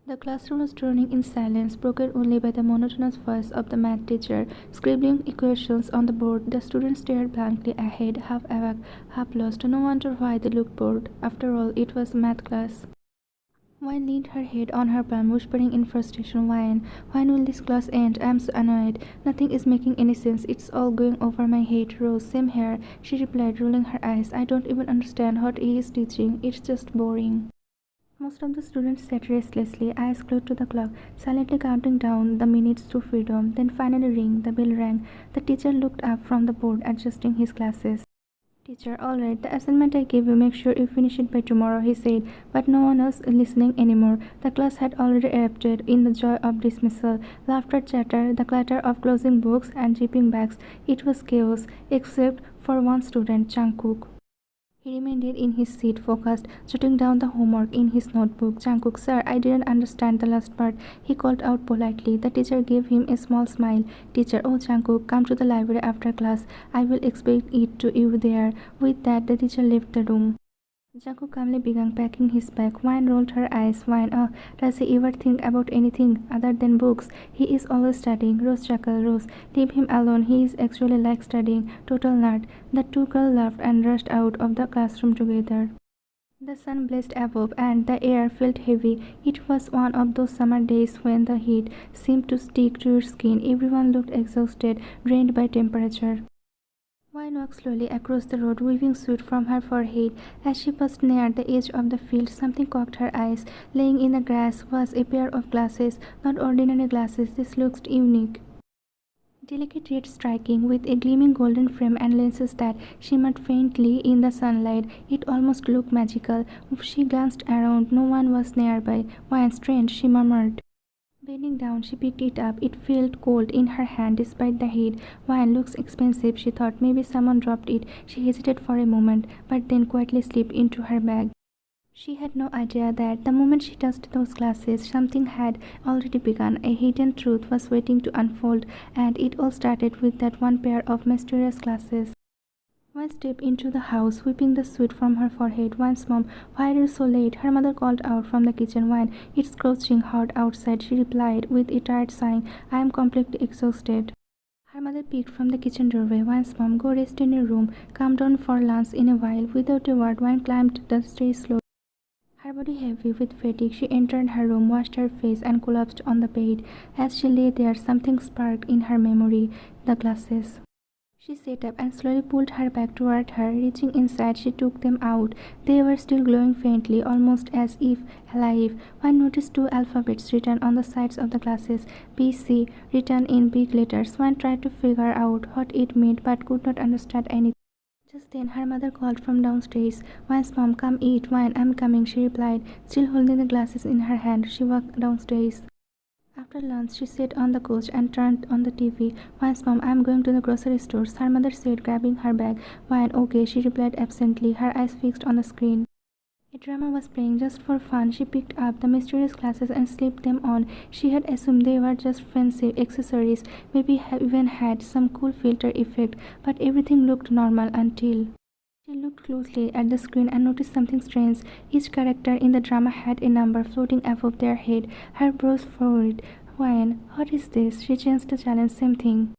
The classroom was drowning in silence, broken only by the monotonous voice of the math teacher, scribbling equations on the board. The students stared blankly ahead, half awake, half lost. No wonder why they looked bored. After all, it was math class. Wine leaned her head on her palm, whispering in frustration, When will this class end? I'm so annoyed. Nothing is making any sense. It's all going over my head. Rose, same here, she replied, rolling her eyes. I don't even understand what he is teaching. It's just boring. Most of the students sat restlessly, eyes glued to the clock, silently counting down the minutes to freedom. Then finally the bell rang. The teacher looked up from the board, adjusting his glasses. Teacher, all right, the assignment I gave you, make sure you finish it by tomorrow, he said, but no one was listening anymore. The class had already erupted in the joy of dismissal. Laughter, chatter, the clatter of closing books and zipping bags. It was chaos, except for one student, Jungkook. He remained in his seat, focused, jotting down the homework in his notebook. Jungkook, sir, I didn't understand the last part, he called out politely. The teacher gave him a small smile. Teacher, oh Jungkook, come to the library after class. I will explain it to you there. With that, the teacher left the room. Jungkook calmly began packing his bag. Wine rolled her eyes. Does he ever think about anything other than books? He is always studying. Rose chuckled. Rose, leave him alone. He is actually like studying. Total nerd. The two girls laughed and rushed out of the classroom together. The sun blazed above and the air felt heavy. It was one of those summer days when the heat seemed to stick to your skin. Everyone looked exhausted, drained by temperature. Wine walked slowly across the road, waving sweat from her forehead. As she passed near the edge of the field, something caught her eyes. Laying in the grass was a pair of glasses, not ordinary glasses. This looked unique. Delicate red striking, with a gleaming golden frame and lenses that shimmered faintly in the sunlight. It almost looked magical. She glanced around. No one was nearby. Wine, strange, she murmured. Bending down, she picked it up. It felt cold in her hand despite the heat. Wine looks expensive, she thought. Maybe someone dropped it. She hesitated for a moment, but then quietly slipped into her bag. She had no idea that the moment she touched those glasses, something had already begun. A hidden truth was waiting to unfold, and it all started with that one pair of mysterious glasses. One stepped into the house, wiping the sweat from her forehead. Wine's mom, why are you so late? Her mother called out from the kitchen. Wine, it's scorching hot outside, she replied with a tired sigh. I am completely exhausted. Her mother peeked from the kitchen doorway. Wine's mom, go rest in your room. Come down for lunch in a while. Without a word, Wine climbed the stairs slowly. Her body heavy with fatigue, she entered her room, washed her face, and collapsed on the bed. As she lay there, something sparked in her memory. The glasses. She sat up and slowly pulled her back toward her. Reaching inside, she took them out. They were still glowing faintly, almost as if alive. One noticed two alphabets written on the sides of the glasses. BC, written in big letters. One tried to figure out what it meant, but could not understand anything. Just then, her mother called from downstairs. Wine's mom, come eat. Wine, I'm coming, she replied. Still holding the glasses in her hand, she walked downstairs. After lunch, she sat on the couch and turned on the TV. Wine's mom, I'm going to the grocery stores, her mother said, grabbing her bag. Wine, okay, she replied absently, her eyes fixed on the screen. A drama was playing just for fun. She picked up the mysterious glasses and slipped them on. She had assumed they were just fancy accessories, maybe even had some cool filter effect, but everything looked normal until she looked closely at the screen and noticed something strange. Each character in the drama had a number floating above their head. Her brows furrowed. Wine, what is this? She changed the channel. Same thing.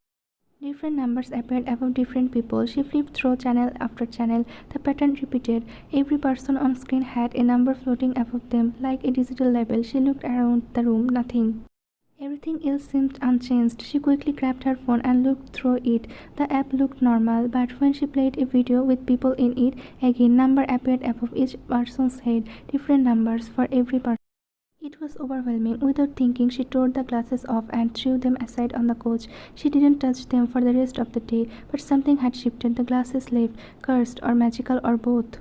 Different numbers appeared above different people. She flipped through channel after channel. The pattern repeated. Every person on screen had a number floating above them, like a digital label. She looked around the room. Nothing. Everything else seemed unchanged. She quickly grabbed her phone and looked through it. The app looked normal, but when she played a video with people in it, again number appeared above each person's head, different numbers for every person. It was overwhelming. Without thinking, she tore the glasses off and threw them aside on the couch. She didn't touch them for the rest of the day, but something had shifted. The glasses left, cursed or magical or both.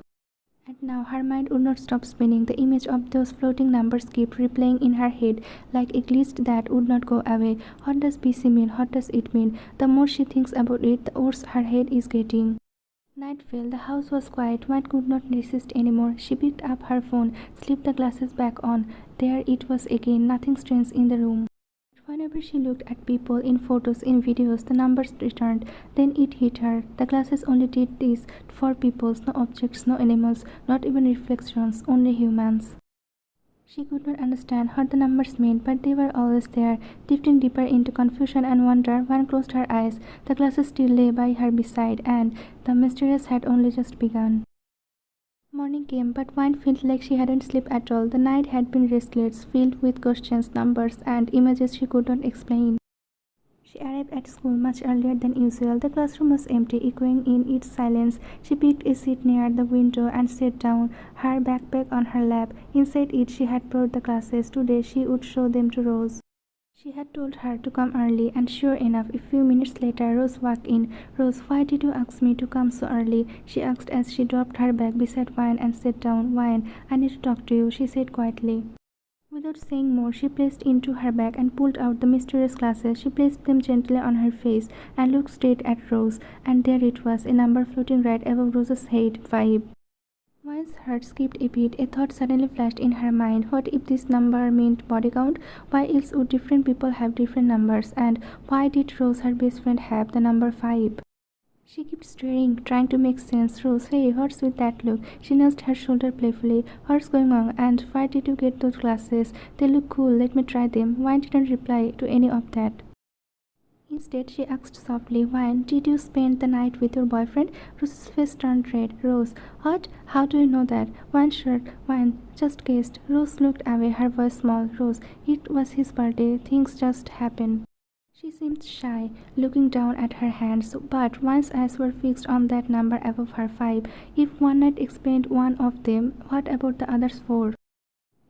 And now her mind would not stop spinning. The image of those floating numbers kept replaying in her head like a glitch that would not go away. What does BC mean? What does it mean? The more she thinks about it, the worse her head is getting. Night fell. The house was quiet. Wine could not resist anymore. She picked up her phone, slipped the glasses back on. There it was again, nothing strange in the room. Whenever she looked at people in photos, in videos, the numbers returned. Then it hit her. The glasses only did this for people, no objects, no animals, not even reflections, only humans. She could not understand what the numbers meant, but they were always there. Drifting deeper into confusion and wonder, Wan closed her eyes. The classes still lay by her beside, and the mysterious had only just begun. Morning came, but Wan felt like she hadn't slept at all. The night had been restless, filled with questions, numbers, and images she could not explain. She arrived at school much earlier than usual. The classroom was empty, echoing in its silence. She picked a seat near the window and sat down, her backpack on her lap. Inside it, she had brought the classes. Today, she would show them to Rose. She had told her to come early, and sure enough, a few minutes later, Rose walked in. "Rose, why did you ask me to come so early?" she asked as she dropped her bag beside Wine and sat down. "Wine, I need to talk to you," she said quietly. Without saying more, she placed into her bag and pulled out the mysterious glasses. She placed them gently on her face and looked straight at Rose, and there it was, a number floating right above Rose's head, 5. Wine's heart skipped a beat. A thought suddenly flashed in her mind. What if this number meant body count? Why else would different people have different numbers? And why did Rose, her best friend, have the number 5? She kept staring, trying to make sense. "Rose, hey, what's with that look?" She nudged her shoulder playfully. "What's going on? And why did you get those glasses? They look cool. Let me try them." Wine didn't reply to any of that. Instead, she asked softly, "Wine, did you spend the night with your boyfriend?" Rose's face turned red. "Rose, what? How do you know that?" Wine shrugged. "Wine just guessed." Rose looked away, her voice small. "Rose, it was his birthday. Things just happen." She seemed shy, looking down at her hands, but Wine's eyes were fixed on that number above her, 5. If one night explained one of them, what about the others 4?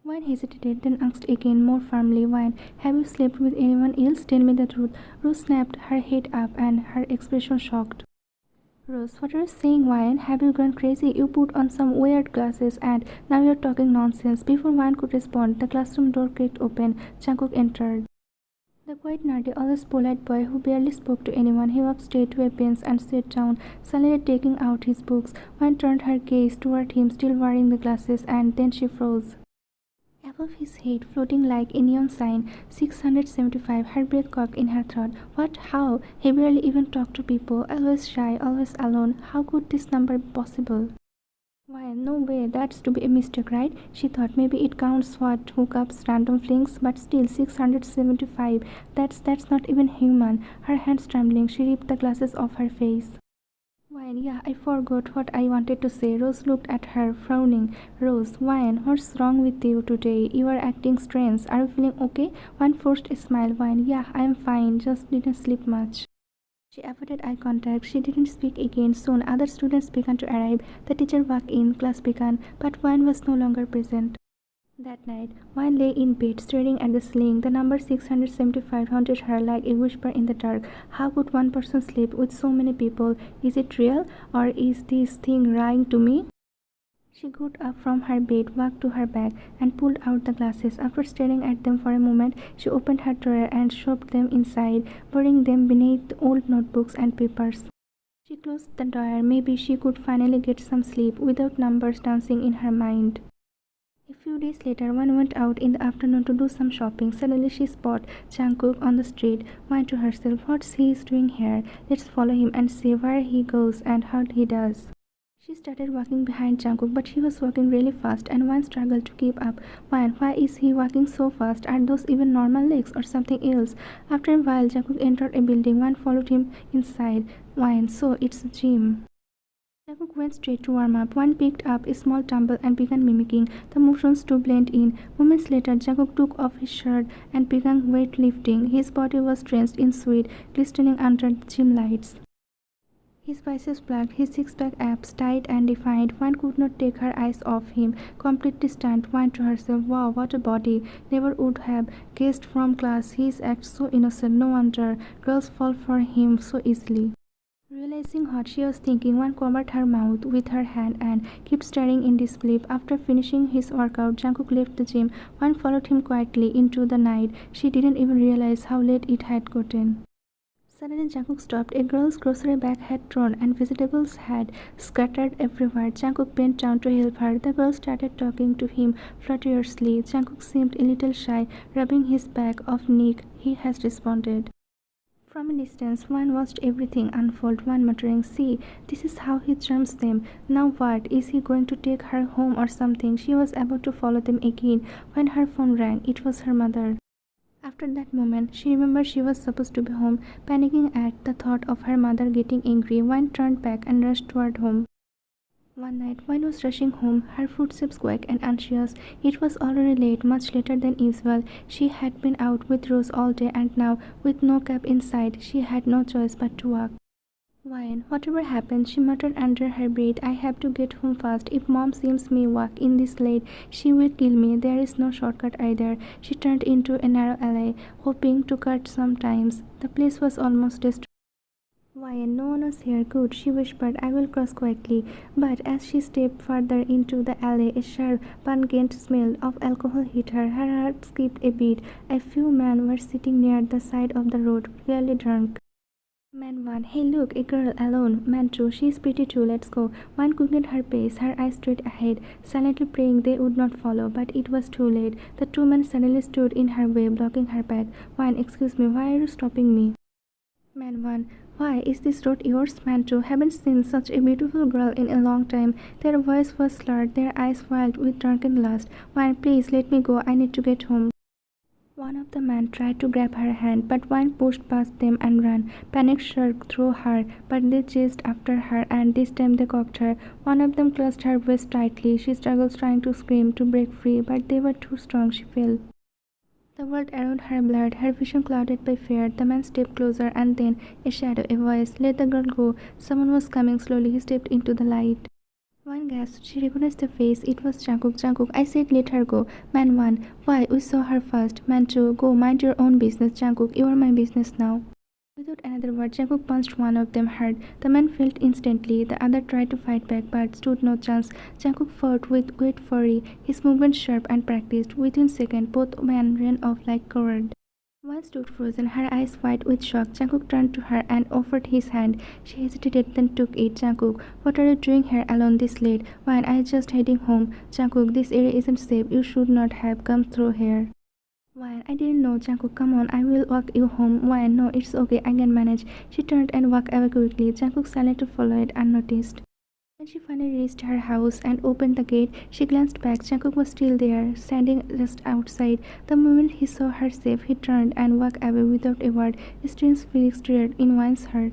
Wine hesitated, then asked again, more firmly, "Wine, have you slept with anyone else? Tell me the truth." Rose snapped her head up and her expression shocked. "Rose, what are you saying, Wine? Have you gone crazy? You put on some weird glasses and now you're talking nonsense." Before Wine could respond, the classroom door creaked open. Jungkook entered. The quiet, nerdy, always polite boy who barely spoke to anyone. He walked straight to a bench and sat down, suddenly taking out his books. Wine turned her gaze toward him, still wearing the glasses, and then she froze. Above his head, floating like a neon sign, 675, her breath caught in her throat. What? How? He barely even talked to people, always shy, always alone. How could this number be possible? Why, no way, that's to be a mistake, right? She thought maybe it counts what hookups, random flings, but still 675. That's not even human. Her hands trembling, she ripped the glasses off her face. Wine, yeah, I forgot what I wanted to say. Rose looked at her, frowning. "Rose, Wine, what's wrong with you today? You are acting strange. Are you feeling okay?" Wine forced a smile. "Wine, yeah, I am fine, just didn't sleep much." She avoided eye contact. She didn't speak again. Soon, other students began to arrive. The teacher walked in. Class began, but Wine was no longer present. That night, Wine lay in bed, staring at the ceiling. The number 675 haunted her like a whisper in the dark. How could one person sleep with so many people? Is it real, or is this thing lying to me? She got up from her bed, walked to her bag, and pulled out the glasses. After staring at them for a moment, she opened her drawer and shoved them inside, burying them beneath old notebooks and papers. She closed the door. Maybe she could finally get some sleep without numbers dancing in her mind. A few days later, Wine went out in the afternoon to do some shopping. Suddenly, she spotted Jungkook on the street. Wine to herself, "What's he doing here? Let's follow him and see where he goes and what he does." She started walking behind Jungkook, but he was walking really fast, and Wine struggled to keep up. Wine, why is he walking so fast? Are those even normal legs or something else? After a while, Jungkook entered a building. Wine followed him inside. Wine, so it's a gym. Jungkook went straight to warm up. Wine picked up a small dumbbell and began mimicking the motions to blend in. Moments later, Jungkook took off his shirt and began weightlifting. His body was drenched in sweat, glistening under the gym lights. His biceps plugged, his six-pack abs tight and defined. Wine could not take her eyes off him. Completely stunned, Wine to herself, "Wow, what a body! Never would have guessed from class. He acts so innocent. No wonder girls fall for him so easily." Realizing what she was thinking, Wine covered her mouth with her hand and kept staring in disbelief. After finishing his workout, Jungkook left the gym. Wine followed him quietly into the night. She didn't even realize how late it had gotten. Suddenly, Jungkook stopped. A girl's grocery bag had thrown, and vegetables had scattered everywhere. Jungkook bent down to help her. The girl started talking to him flirtatiously. Jungkook seemed a little shy, rubbing his back of Nick. He has responded. From a distance, one watched everything unfold, one muttering, "See, this is how he charms them. Now what? Is he going to take her home or something?" She was about to follow them again when her phone rang. It was her mother. After that moment, she remembered she was supposed to be home. Panicking at the thought of her mother getting angry, Wine turned back and rushed toward home. One night, Wine was rushing home, her footsteps quick and anxious. It was already late, much later than usual. She had been out with Rose all day, and now, with no cab in sight, she had no choice but to walk. "Wine, whatever happens," she muttered under her breath, "I have to get home fast. If Mom sees me walk in this late, she will kill me. There is no shortcut either." She turned into a narrow alley, hoping to cut sometimes. The place was almost destroyed. "Wine, no one was here. Good," she whispered. "I will cross quietly." But as she stepped further into the alley, a sharp, pungent smell of alcohol hit her. Her heart skipped a beat. A few men were sitting near the side of the road, clearly drunk. Man 1, "Hey look, a girl alone." Man 2, "She's pretty too, let's go." One quickened her pace, her eyes straight ahead, silently praying they would not follow, but it was too late. The two men suddenly stood in her way, blocking her path. "One, excuse me, why are you stopping me?" Man 1, "Why, is this road yours?" Man 2, "Haven't seen such a beautiful girl in a long time." Their voice was slurred, their eyes wild with drunken lust. "One, please let me go, I need to get home." One of the men tried to grab her hand, but one pushed past them and ran. Panic surged through her, but they chased after her, and this time they caught her. One of them clutched her waist tightly. She struggled, trying to scream, to break free, but they were too strong. She fell. The world around her blurred, her vision clouded by fear. The man stepped closer, and then a shadow, a voice. "Let the girl go." Someone was coming slowly. He stepped into the light. One gasped. She recognized the face. It was Jungkook. "Jungkook, I said let her go." Man 1, "Why? We saw her first." Man 2, "Go, mind your own business, Jungkook. You are my business now." Without another word, Jungkook punched one of them hard. The man fell instantly. The other tried to fight back, but stood no chance. Jungkook fought with great fury, his movements sharp and practiced. Within seconds, both men ran off like cowards. One stood frozen, her eyes wide with shock. Jungkook turned to her and offered his hand. She hesitated, then took it. "Jungkook, what are you doing here alone this late?" "Why, I'm just heading home." "Jungkook, this area isn't safe. You should not have come through here." "Why, I didn't know." "Jungkook, come on, I will walk you home." "Why, no, it's okay, I can manage." She turned and walked away quickly. Jungkook silently followed, unnoticed. When she finally reached her house and opened the gate, she glanced back. Jungkook was still there, standing just outside. The moment he saw her safe, he turned and walked away without a word. A strange feeling stirred in Wine's heart.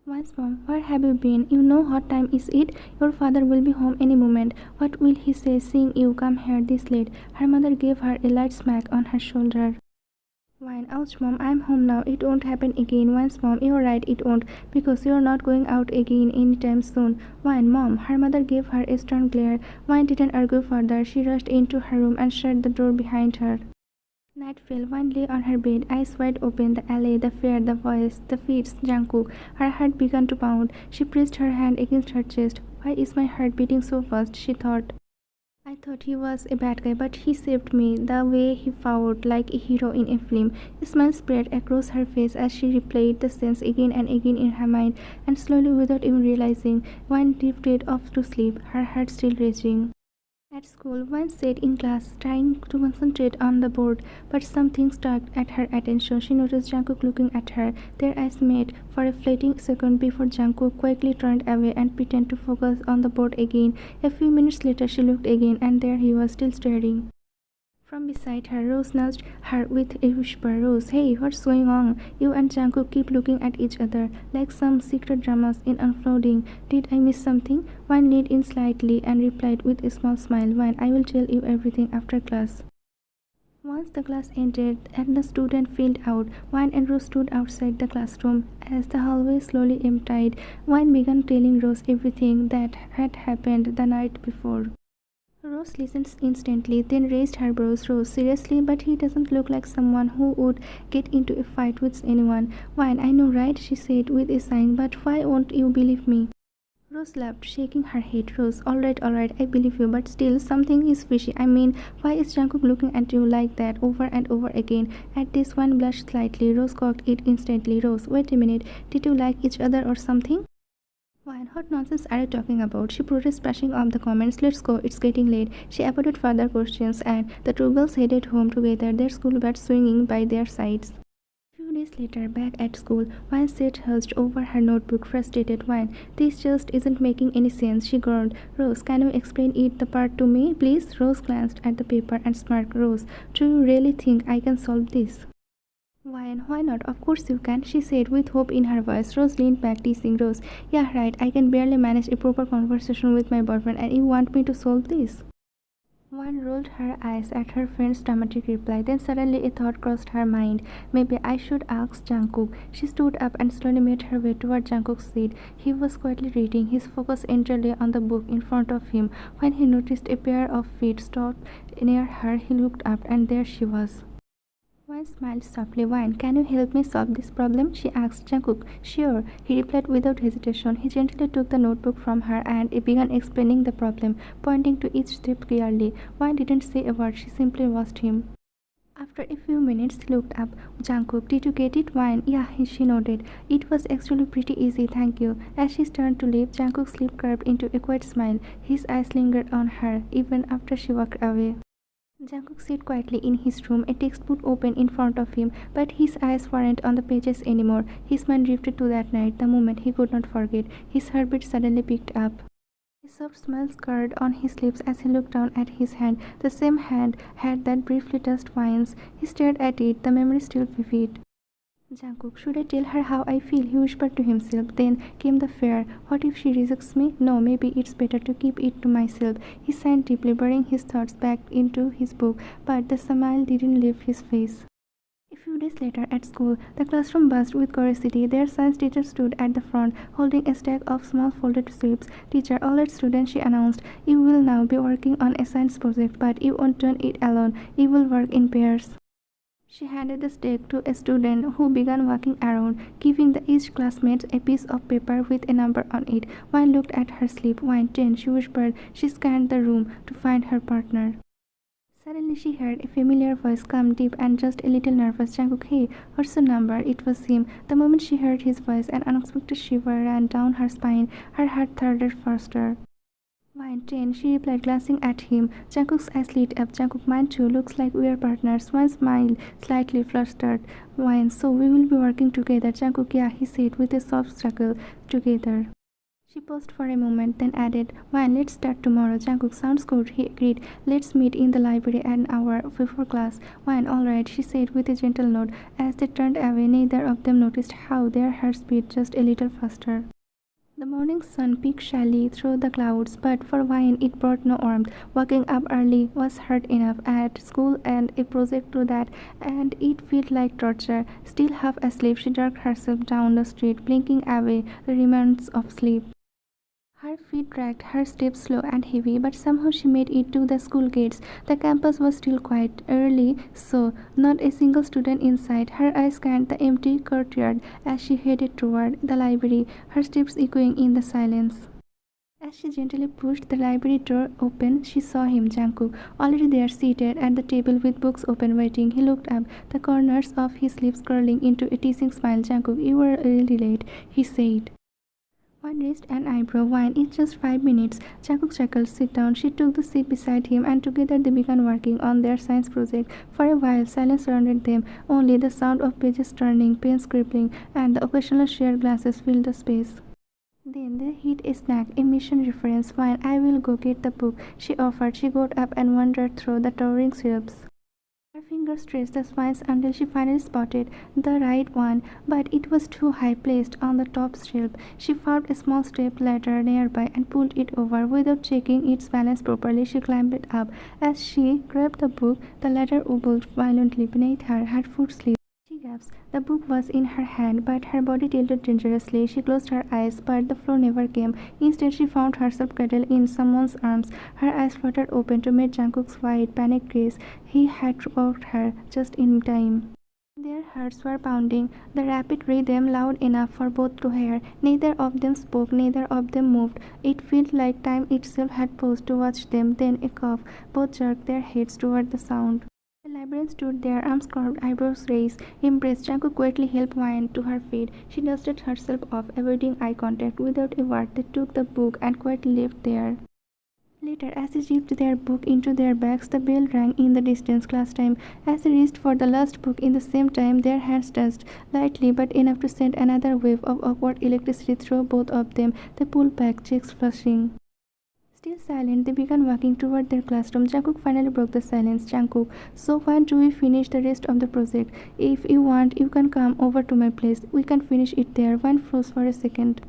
"Wine's mom, where have you been? You know what time is it? Your father will be home any moment. What will he say seeing you come here this late?" Her mother gave her a light smack on her shoulder. "Wine, ouch mom, I'm home now. It won't happen again." "Wine's mom, you're right, it won't, because you're not going out again anytime soon." "Wine, mom." Her mother gave her a stern glare. Wine didn't argue further. She rushed into her room and shut the door behind her. Night fell. Wine lay on her bed, eyes wide open. The alley, the fear, the voice, the feet, Jungkook. Her heart began to pound. She pressed her hand against her chest. "Why is my heart beating so fast?" she thought. "I thought he was a bad guy, but he saved me. The way he fought like a hero in a film." A smile spread across her face as she replayed the scenes again and again in her mind, and slowly, without even realizing, Wine drifted off to sleep, her heart still racing. At school, Wine sat in class, trying to concentrate on the board, but something struck at her attention. She noticed Jungkook looking at her. Their eyes met for a fleeting second before Jungkook quickly turned away and pretended to focus on the board again. A few minutes later, she looked again, and there he was, still staring. From beside her, Rose nudged her with a whisper. "Rose, hey, what's going on? You and Jungkook keep looking at each other like some secret dramas in unfolding. Did I miss something?" Wine leaned in slightly and replied with a small smile. "Wine, I will tell you everything after class." Once the class ended and the student filed out, Wine and Rose stood outside the classroom. As the hallway slowly emptied, Wine began telling Rose everything that had happened the night before. Rose listened instantly, then raised her brows. "Rose, seriously? But he doesn't look like someone who would get into a fight with anyone." "Wine, I know, right?" she said with a sigh. "But why won't you believe me?" Rose laughed, shaking her head. "Rose, all right, I believe you, but still, something is fishy. I mean, why is Jungkook looking at you like that over and over again?" At this, Wine blushed slightly. Rose cocked it instantly. "Rose, wait a minute. Did you like each other or something?" "Wine, what nonsense are you talking about?" She protested, brushing off the comments. "Let's go, it's getting late." She avoided further questions, and the two girls headed home together, their school bags swinging by their sides. A few days later, back at school, Wine sat hunched over her notebook, frustrated. Wine, this just isn't making any sense, she groaned. Rose, can you explain it the part to me, please? Rose glanced at the paper and smirked. Rose, do you really think I can solve this? Wine, why not? Of course you can, she said with hope in her voice. Rose leaned back, teasing. Rose, yeah, right, I can barely manage a proper conversation with my boyfriend, and you want me to solve this? One rolled her eyes at her friend's dramatic reply. Then suddenly a thought crossed her mind. Maybe I should ask Jungkook. She stood up and slowly made her way toward Jungkook's seat. He was quietly reading, his focus entirely on the book in front of him. When he noticed a pair of feet stopped near her, he looked up, and there she was. Wine smiled softly. Wine, can you help me solve this problem? She asked. Jungkook, sure, he replied without hesitation. He gently took the notebook from her and began explaining the problem, pointing to each step clearly. Wine didn't say a word, she simply watched him. After a few minutes, he looked up. Jungkook, did you get it? Wine, yeah, she nodded. It was actually pretty easy, thank you. As she turned to leave, Jungkook's lip curved into a quiet smile. His eyes lingered on her, even after she walked away. Jungkook sat quietly in his room, a textbook open in front of him, but his eyes weren't on the pages anymore. His mind drifted to that night, the moment he could not forget. His heartbeat suddenly picked up. A soft smile curled on his lips as he looked down at his hand, the same hand that briefly touched Wine's. He stared at it, the memory still vivid. Jungkook, should I tell her how I feel? He whispered to himself. Then came the fear. What if she rejects me? No, maybe it's better to keep it to myself. He sighed deeply, burying his thoughts back into his book, but the smile didn't leave his face. A few days later at school, the classroom buzzed with curiosity. Their science teacher stood at the front, holding a stack of small folded slips. Teacher, all right students, she announced, you will now be working on a science project, but you won't do it alone. You will work in pairs. She handed the stack to a student who began walking around, giving each classmate a piece of paper with a number on it. Wine looked at her slip. Wine 10, she whispered. She scanned the room to find her partner. Suddenly she heard a familiar voice, calm, deep, and just a little nervous. Jungkook, hey, what's your number? It was him. The moment she heard his voice, an unexpected shiver ran down her spine. Her heart thundered faster. Wine 10, she replied, glancing at him. Jungkook's eyes lit up. Jungkook, mine too. Looks like we are partners. Wine smiled, slightly flustered. Wine, so we will be working together. Jungkook, yeah, he said with a soft chuckle. Together. She paused for a moment, then added, Wine, let's start tomorrow. Jungkook, sounds good, he agreed. Let's meet in the library an hour before class. Wine, all right, she said with a gentle nod. As they turned away, neither of them noticed how their hearts beat just a little faster. The morning sun peeked shyly through the clouds, but for Wine it brought no warmth. Waking up early was hard enough at school and a project to that, and it felt like torture. Still half asleep, she jerked herself down the street, blinking away the remnants of sleep. Her feet dragged, her steps slow and heavy, but somehow she made it to the school gates. The campus was still quiet, early, so not a single student inside. Her eyes scanned the empty courtyard as she headed toward the library, her steps echoing in the silence. As she gently pushed the library door open, she saw him, Jungkook, already there seated at the table with books open waiting. He looked up, the corners of his lips curling into a teasing smile. Jungkook, you were really late, he said. Wine raised an eyebrow. Wine, it's just 5 minutes. Jungkook chuckled. Sit down. She took the seat beside him, and together they began working on their science project. For a while, silence surrounded them. Only the sound of pages turning, pens scribbling, and the occasional shared glances filled the space. Then they hit a snag, a mission reference. Wine, I will go get the book, she offered. She got up and wandered through the towering shelves. Her fingers traced the spines until she finally spotted the right one, but it was too high, placed on the top shelf. She found a small step ladder nearby and pulled it over. Without checking its balance properly, she climbed it up. As she grabbed the book, the ladder wobbled violently beneath her. Her foot slipped. She gasped. The book was in her hand, but her body tilted dangerously. She closed her eyes, but the flow never came. Instead, she found herself cradled in someone's arms. Her eyes fluttered open to meet Jungkook's wide, panicked gaze. He had caught her just in time. Their hearts were pounding, the rapid rhythm loud enough for both to hear. Neither of them spoke, neither of them moved. It felt like time itself had paused to watch them. Then a cough. Both jerked their heads toward the sound. The librarian stood there, arms crossed, eyebrows raised, impressed. Jungkook quietly helped Wine to her feet. She dusted herself off, avoiding eye contact. Without a word, they took the book and quietly left there. Later, as they dipped their book into their bags, the bell rang in the distance. Class time. As they reached for the last book in the same time, their hands touched, lightly but enough to send another wave of awkward electricity through both of them. They pulled back, cheeks flushing. Still silent, they began walking toward their classroom. Jungkook finally broke the silence. Jungkook, so when do we finish the rest of the project? If you want, you can come over to my place. We can finish it there. One froze for a second.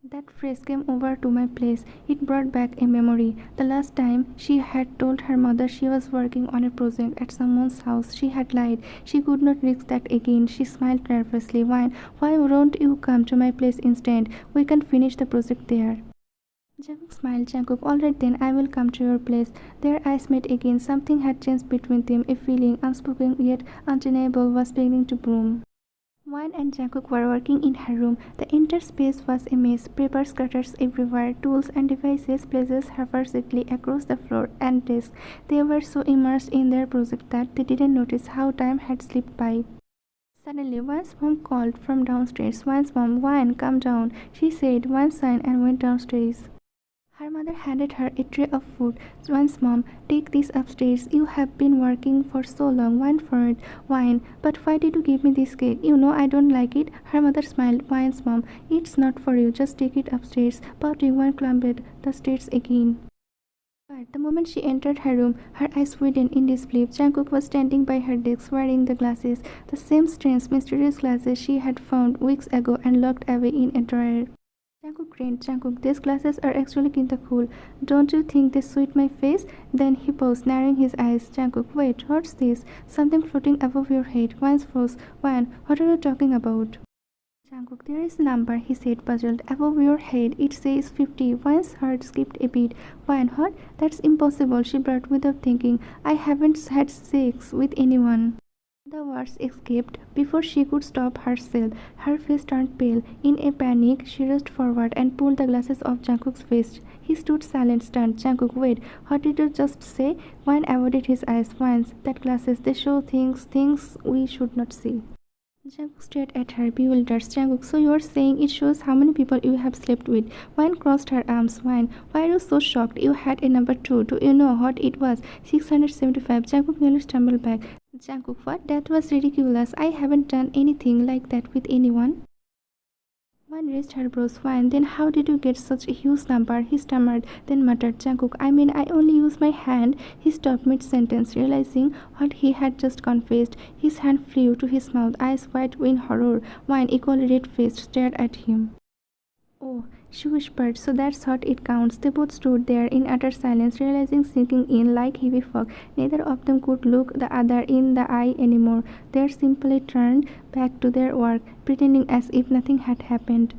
That phrase came over to my place. It brought back a memory. The last time she had told her mother she was working on a project at someone's house, she had lied. She could not risk that again. She smiled nervously. Why won't you come to my place instead? We can finish the project there. Jungkook smiled. Jungkook, alright then, I will come to your place. Their eyes met again. Something had changed between them. A feeling, unspoken yet undeniable, was beginning to bloom. Wine and Jungkook were working in her room. The entire space was a mess. Papers, cutters everywhere, tools and devices placed haphazardly across the floor and desk. They were so immersed in their project that they didn't notice how time had slipped by. Suddenly, Wine's mom called from downstairs. Wine's mom, Wine, come down. She said. Wine signed and went downstairs. Her mother handed her a tray of food. Wine's mom, take this upstairs. You have been working for so long. Wine for it. Wine, but why did you give me this cake? You know I don't like it. Her mother smiled. Wine's mom, it's not for you. Just take it upstairs. Pouting, Wine climbed the stairs again. But the moment she entered her room, her eyes widened in disbelief. Jungkook was standing by her desk wearing the glasses, the same strange, mysterious glasses she had found weeks ago and locked away in a drawer. Jungkook grinned. Jungkook, these glasses are actually kinda cool. Don't you think they suit my face? Then he paused, narrowing his eyes. Jungkook, wait, what's this? Something floating above your head. Wine's froze. Wine, what are you talking about? Jungkook, there is a number, he said, puzzled. Above your head, it says 50. Wine's heart skipped a beat. Wine, what? That's impossible, she blurted without thinking. I haven't had sex with anyone. The words escaped before she could stop herself. Her face turned pale. In a panic, she rushed forward and pulled the glasses off Jungkook's face. He stood silent, stunned. Jungkook, wait, what did you just say? Wine avoided his eyes. Wine, that glasses, they show things we should not see. Jungkook stared at her, bewildered. Jungkook, so you're saying it shows how many people you have slept with? Wine crossed her arms. Wine, why are you so shocked? You had a number 2. Do you know what it was? 675. Jungkook nearly stumbled back. Jungkook, what? That was ridiculous. I haven't done anything like that with anyone. Wine raised her brows. Wine, then how did you get such a huge number? He stammered, then muttered. Jungkook, I mean, I only use my hand. He stopped mid-sentence, realizing what he had just confessed. His hand flew to his mouth, eyes wide in horror. Wine, equally red-faced, stared at him. Oh, she whispered, so that's what it counts. They both stood there in utter silence, realizing sinking in like heavy fog. Neither of them could look the other in the eye anymore. They simply turned back to their work, pretending as if nothing had happened.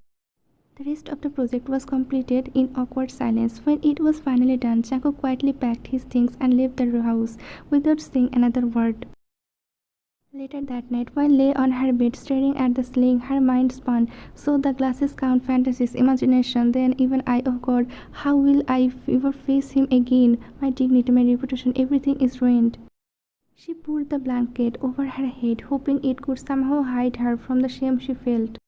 The rest of the project was completed in awkward silence. When it was finally done, Jungkook quietly packed his things and left the house without saying another word. Later that night, Wine lay on her bed staring at the ceiling. Her mind spun. So the glasses count fantasies, imagination. Then even I, oh God, how will I ever face him again? My dignity, my reputation, everything is ruined. She pulled the blanket over her head, hoping it could somehow hide her from the shame she felt.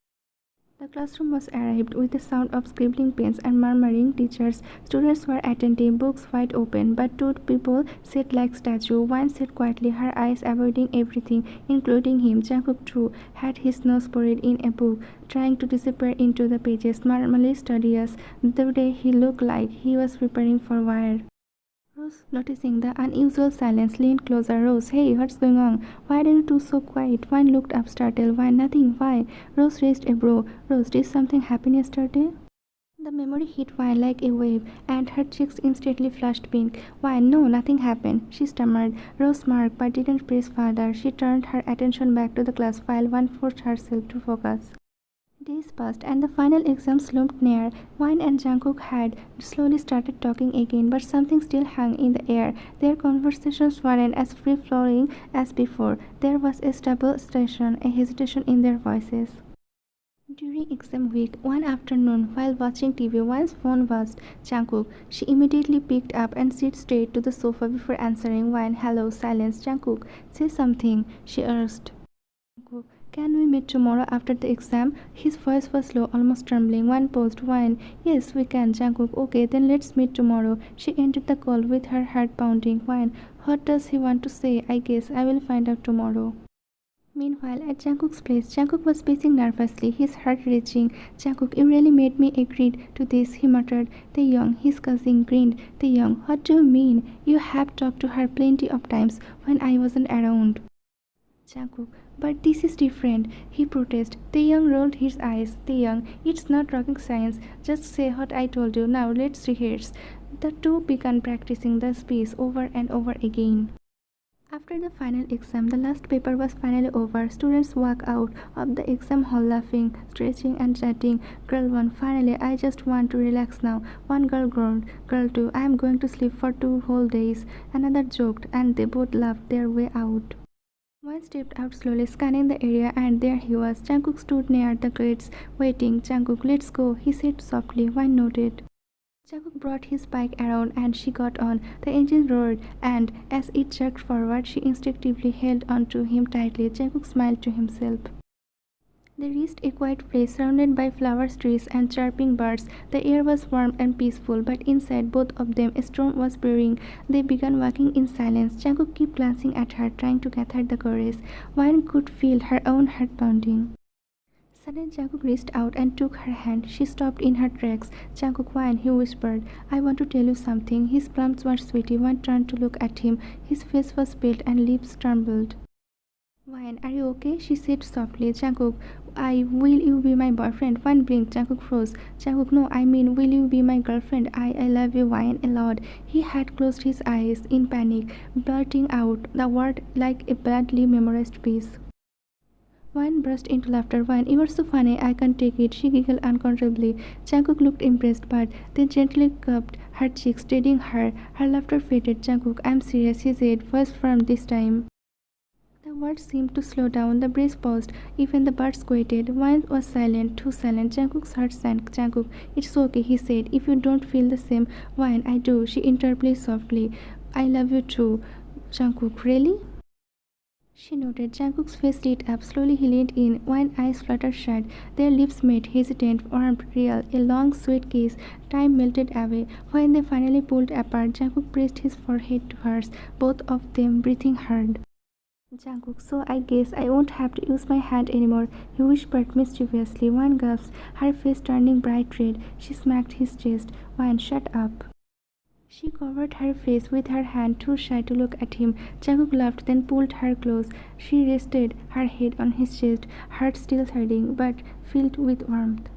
The classroom was arrived with the sound of scribbling pens and murmuring teachers. Students were attentive, books wide open, but two people sat like statues. One sat quietly, her eyes avoiding everything, including him. Jungkook too had his nose buried in a book, trying to disappear into the pages, normally studious. The day he looked like he was preparing for war. Rose, noticing the unusual silence, leaned closer. Rose, hey, what's going on? Why are you two so quiet? Wine looked up, startled. Why, nothing. Why? Rose raised a brow. Rose, did something happen yesterday? The memory hit Wine like a wave, and her cheeks instantly flushed pink. Why, no, nothing happened, she stammered. Rose smirked, but didn't press further. She turned her attention back to the class while Wine forced herself to focus. Days passed, and the final exam loomed near. Wine and Jungkook had slowly started talking again, but something still hung in the air. Their conversations weren't as free-flowing as before. There was a stable a hesitation in their voices. During exam week, one afternoon, while watching TV, Wine's phone buzzed. Jungkook. She immediately picked up and sat straight to the sofa before answering. Wine, hello, silence. Jungkook, say something, she urged. Jungkook, Can we meet tomorrow after the exam? His voice was low, almost trembling. One paused. Wine. Yes, we can, Jungkook. Okay, then let's meet tomorrow. She ended the call with her heart pounding. Wine. What does he want to say? I guess I will find out tomorrow. Meanwhile, at Jungkook's place, Jungkook was pacing nervously, his heart racing. Jungkook, you really made me agree to this, he muttered. Taeyoung, his cousin, grinned. Taeyoung, what do you mean? You have talked to her plenty of times when I wasn't around. Jungkook, but this is different, he protested. Taeyoung rolled his eyes. Taeyoung, it's not rocket science. Just say what I told you. Now let's rehearse. The two began practicing the speech over and over again. After the final exam, the last paper was finally over. Students walked out of the exam hall laughing, stretching and chatting. Girl 1, finally, I just want to relax now. One girl groaned. Girl 2, I am going to sleep for 2 whole days. Another joked, and they both laughed their way out. One stepped out slowly, scanning the area, and there he was. Jungkook stood near the gates, waiting. Jungkook, let's go, he said softly. One nodded. Jungkook brought his bike around and she got on. The engine roared, and as it jerked forward, she instinctively held onto him tightly. Jungkook smiled to himself. They reached a quiet place surrounded by flowers, trees, and chirping birds. The air was warm and peaceful, but inside both of them a storm was brewing. They began walking in silence. Jungkook kept glancing at her, trying to gather the courage. One could feel her own heart pounding. Suddenly Jungkook reached out and took her hand. She stopped in her tracks. Jungkook, Wine, he whispered. I want to tell you something. His palms were sweaty. One turned to look at him. His face was pale and lips trembled. Wine, are you okay? She said softly. Jungkook, will you be my boyfriend? One blinked. Jungkook froze. Jungkook, no, I mean, will you be my girlfriend? I love you, Wine, a lot. He had closed his eyes in panic, blurting out the word like a badly memorized piece. Wine burst into laughter. Wine, you are so funny, I can't take it. She giggled uncontrollably. Jungkook looked impressed, but then gently cupped her cheeks, steadying her. Her laughter faded. Jungkook, I'm serious, he said, voice firm this time. The words seemed to slow down. The breeze paused. Even the birds waited. Wine was silent, too silent. Jungkook's heart sank. Jungkook, it's okay, he said. If you don't feel the same. Wine, I do, she interpolated softly. I love you too. Jungkook, really? She noted. Jungkook's face lit up. Slowly he leaned in. One eyes fluttered shut. Their lips met, hesitant, warm, real. A long, sweet kiss. Time melted away. When they finally pulled apart, Jungkook pressed his forehead to hers, both of them breathing hard. Jungkook, so I guess I won't have to use my hand anymore, he whispered mischievously. One gasped, her face turning bright red. She smacked his chest. One, shut up. She covered her face with her hand, too shy to look at him. Jungkook laughed, then pulled her close. She rested her head on his chest, heart still thudding, but filled with warmth.